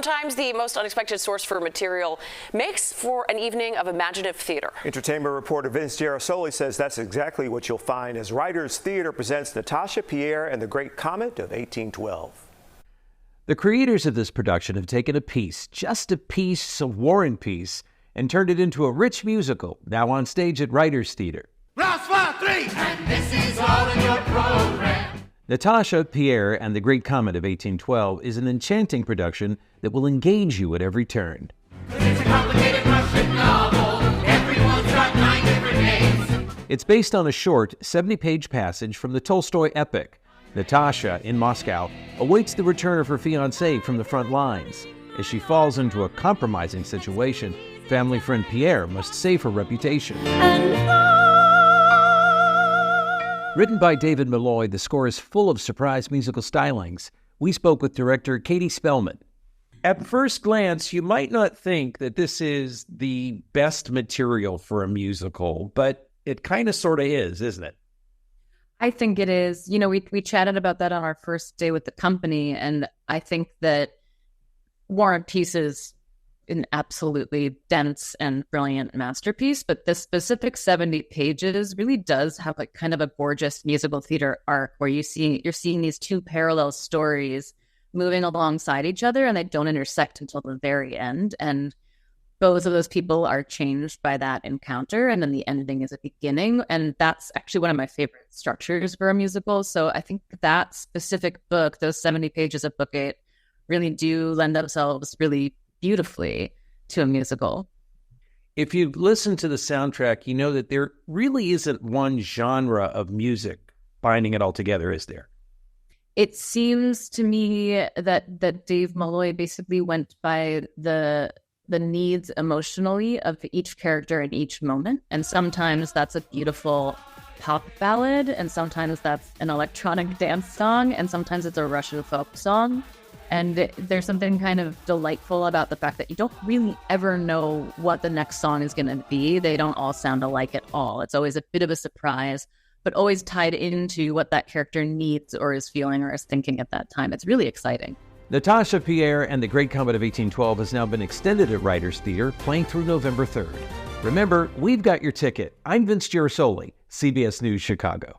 Sometimes the most unexpected source for material makes for an evening of imaginative theater. Entertainment reporter Vince Gerasole says that's exactly what you'll find as Writers Theater presents Natasha, Pierre, and the Great Comet of 1812. The creators of this production have taken a piece, just a piece of War and Peace, and turned it into a rich musical, now on stage at Writers Theater. Round 5, 3, and this is all in your program. Natasha, Pierre, and the Great Comet of 1812 is an enchanting production that will engage you at every turn. It's a complicated Russian novel. Everyone's got 9 different names. It's based on a short, 70-page passage from the Tolstoy epic. Natasha, in Moscow, awaits the return of her fiancé from the front lines. As she falls into a compromising situation, family friend Pierre must save her reputation. Written by David Malloy, the score is full of surprise musical stylings. We spoke with director Katie Spellman. At first glance, you might not think that this is the best material for a musical, but it kind of sort of is, isn't it? I think it is. You know, we chatted about that on our first day with the company, and I think that War and Peace is an absolutely dense and brilliant masterpiece, but this specific 70 pages really does have like kind of a gorgeous musical theater arc where you're seeing these two parallel stories moving alongside each other, and they don't intersect until the very end. And both of those people are changed by that encounter, and then the ending is a beginning. And that's actually one of my favorite structures for a musical. So I think that specific book, those 70 pages of book 8, really do lend themselves really beautifully to a musical. If you've listened to the soundtrack, you know that there really isn't one genre of music binding it all together, is there? It seems to me that Dave Malloy basically went by the needs emotionally of each character in each moment. And sometimes that's a beautiful pop ballad, and sometimes that's an electronic dance song, and sometimes it's a Russian folk song. And there's something kind of delightful about the fact that you don't really ever know what the next song is going to be. They don't all sound alike at all. It's always a bit of a surprise, but always tied into what that character needs or is feeling or is thinking at that time. It's really exciting. Natasha, Pierre, and the Great Comet of 1812 has now been extended at Writers Theater, playing through November 3rd. Remember, we've got your ticket. I'm Vince Gerasole, CBS News, Chicago.